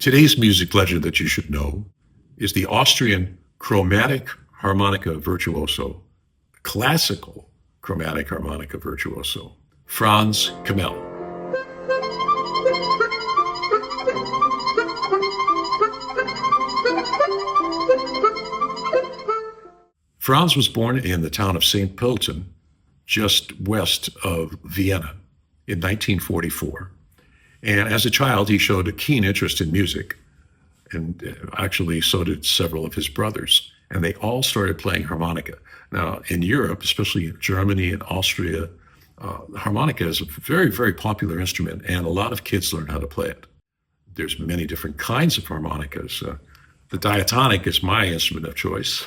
Today's music legend that you should know is the Austrian chromatic harmonica virtuoso, classical chromatic harmonica virtuoso, Franz Chmel. Franz was born in the town of St. Pölten, just west of Vienna, in 1944. And as a child, he showed a keen interest in music. And actually, so did several of his brothers. And they all started playing harmonica. Now, in Europe, especially in Germany and Austria, harmonica is a very, very popular instrument, and a lot of kids learn how to play it. There's many different kinds of harmonicas. The diatonic is my instrument of choice.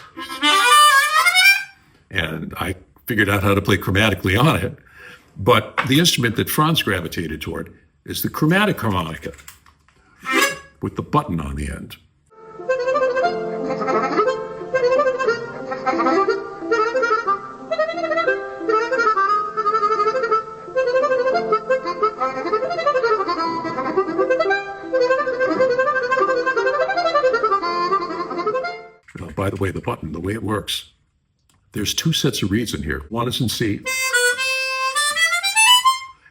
And I figured out how to play chromatically on it. But the instrument that Franz gravitated toward is the chromatic harmonica with the button on the end. By the way, the button, the way it works, there's two sets of reeds in here. One is in C,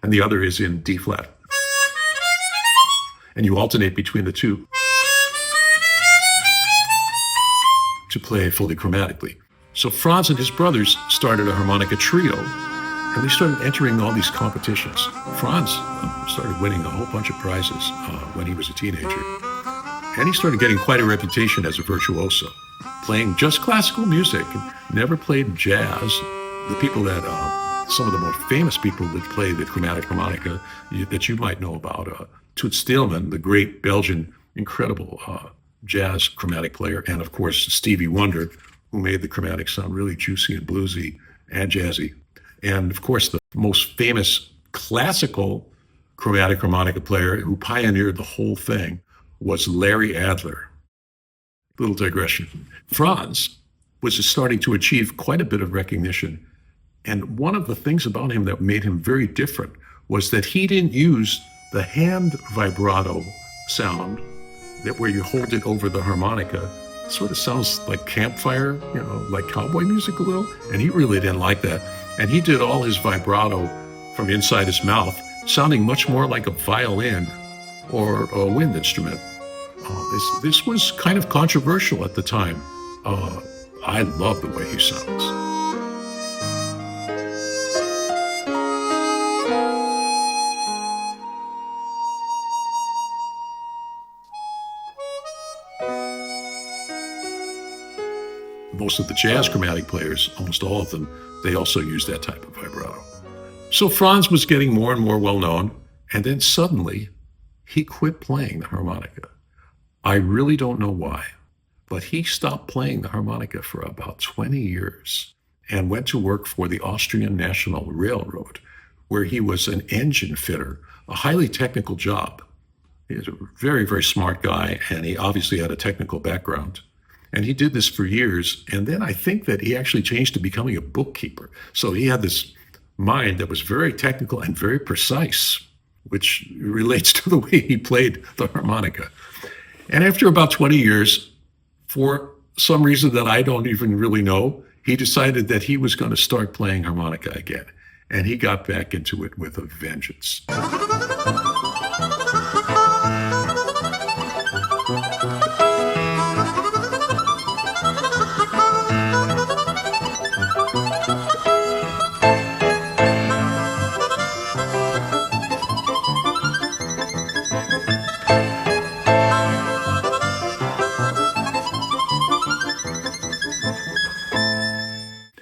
and the other is in D flat. And you alternate between the two to play fully chromatically. So Franz and his brothers started a harmonica trio, and they started entering all these competitions. Franz started winning a whole bunch of prizes when he was a teenager. And he started getting quite a reputation as a virtuoso, playing just classical music, never played jazz. The people that, some of the more famous people that play the chromatic harmonica that you might know about, Toet Steelman, the great Belgian, incredible jazz chromatic player, and of course Stevie Wonder, who made the chromatic sound really juicy and bluesy and jazzy. And of course the most famous classical chromatic harmonica player who pioneered the whole thing was Larry Adler. Little digression. Franz was just starting to achieve quite a bit of recognition. And one of the things about him that made him very different was that he didn't use the hand vibrato sound, that where you hold it over the harmonica. Sort of sounds like campfire, like cowboy music a little. And he really didn't like that. And he did all his vibrato from inside his mouth, sounding much more like a violin or a wind instrument. This was kind of controversial at the time. I love the way he sounds. Most of the jazz chromatic players, almost all of them, they also use that type of vibrato. So Franz was getting more and more well-known, and then suddenly he quit playing the harmonica. I really don't know why, but he stopped playing the harmonica for about 20 years and went to work for the Austrian National Railroad, where he was an engine fitter, a highly technical job. He was a very, very smart guy, and he obviously had a technical background. And he did this for years. And then I think that he actually changed to becoming a bookkeeper. So he had this mind that was very technical and very precise, which relates to the way he played the harmonica. And after about 20 years, for some reason that I don't even really know, he decided that he was going to start playing harmonica again. And he got back into it with a vengeance.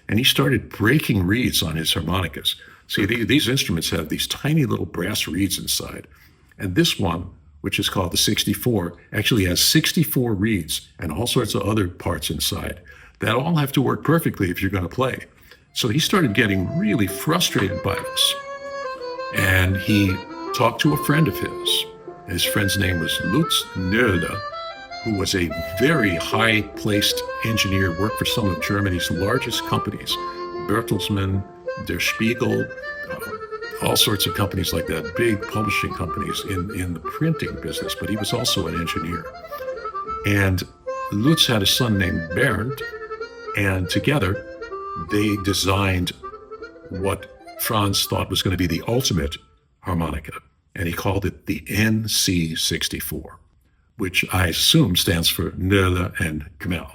And he started breaking reeds on his harmonicas. See, these instruments have these tiny little brass reeds inside. And this one, which is called the 64, actually has 64 reeds and all sorts of other parts inside that all have to work perfectly if you're going to play. So he started getting really frustrated by this. And he talked to a friend of his. His friend's name was Lutz Noelde, who was a very high-placed engineer, worked for some of Germany's largest companies, Bertelsmann, Der Spiegel, all sorts of companies like that, big publishing companies in the printing business, but he was also an engineer. And Lutz had a son named Bernd, and together they designed what Franz thought was going to be the ultimate harmonica, and he called it the NC64, which I assume stands for Chmel and Chmel.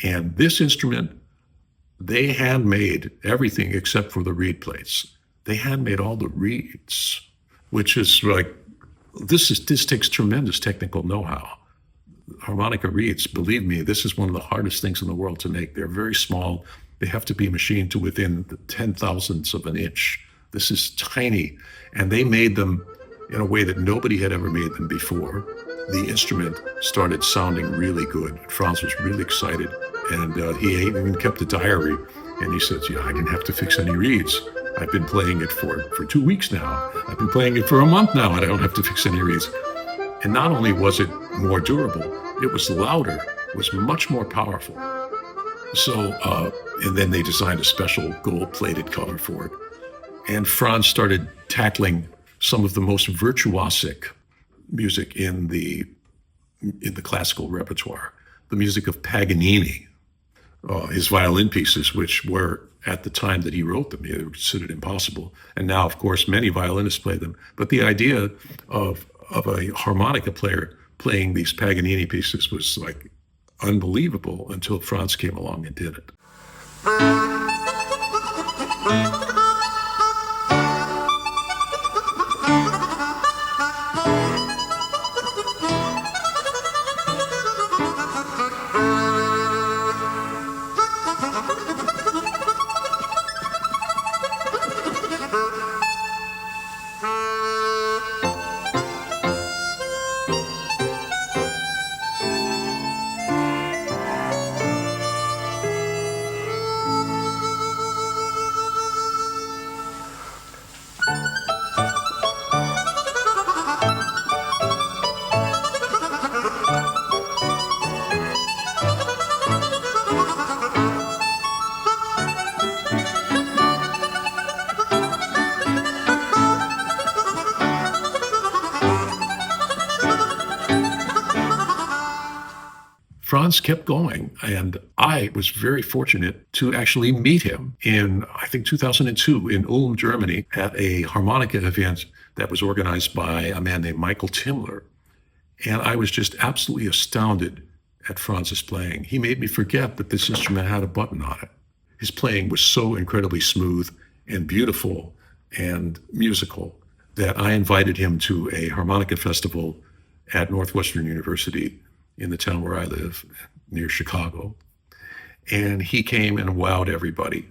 And this instrument, they handmade everything except for the reed plates. They handmade all the reeds, which is like, this takes tremendous technical know-how. Harmonica reeds, believe me, this is one of the hardest things in the world to make. They're very small. They have to be machined to within the 10,000ths of an inch. This is tiny, and they made them in a way that nobody had ever made them before. The instrument started sounding really good. Franz was really excited, and he even kept a diary, and he said, yeah, I didn't have to fix any reeds. I've been playing it for 2 weeks now. I've been playing it for a month now, and I don't have to fix any reeds. And not only was it more durable, it was louder, it was much more powerful. So, and then they designed a special gold-plated cover for it. And Franz started tackling some of the most virtuosic music in the classical repertoire, the music of Paganini, his violin pieces, which were, at the time that he wrote them, they were considered impossible. And now, of course, many violinists play them. But the idea of a harmonica player playing these Paganini pieces was like unbelievable until Franz came along and did it. Franz kept going, and I was very fortunate to actually meet him in, I think, 2002 in Ulm, Germany, at a harmonica event that was organized by a man named Michael Timler. And I was just absolutely astounded at Franz's playing. He made me forget that this instrument had a button on it. His playing was so incredibly smooth and beautiful and musical that I invited him to a harmonica festival at Northwestern University in the town where I live, near Chicago. And he came and wowed everybody.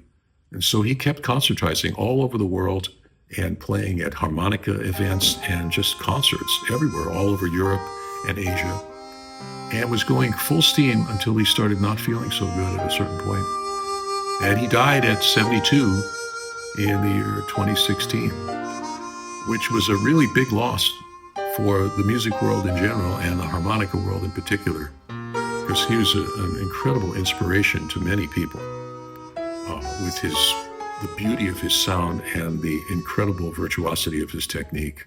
And so he kept concertizing all over the world and playing at harmonica events and just concerts everywhere, all over Europe and Asia. And was going full steam until he started not feeling so good at a certain point. And he died at 72 in the year 2016, which was a really big loss for the music world in general and the harmonica world in particular, because he was an incredible inspiration to many people with the beauty of his sound and the incredible virtuosity of his technique.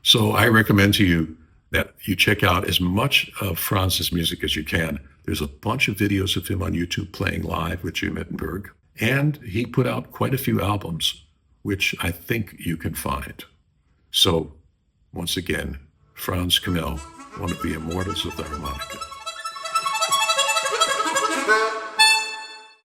So I recommend to you that you check out as much of Franz's music as you can. There's a bunch of videos of him on YouTube playing live with Jim Ettenberg, and he put out quite a few albums, which I think you can find. So, once again, Franz Chmel, one of the immortals of the harmonica.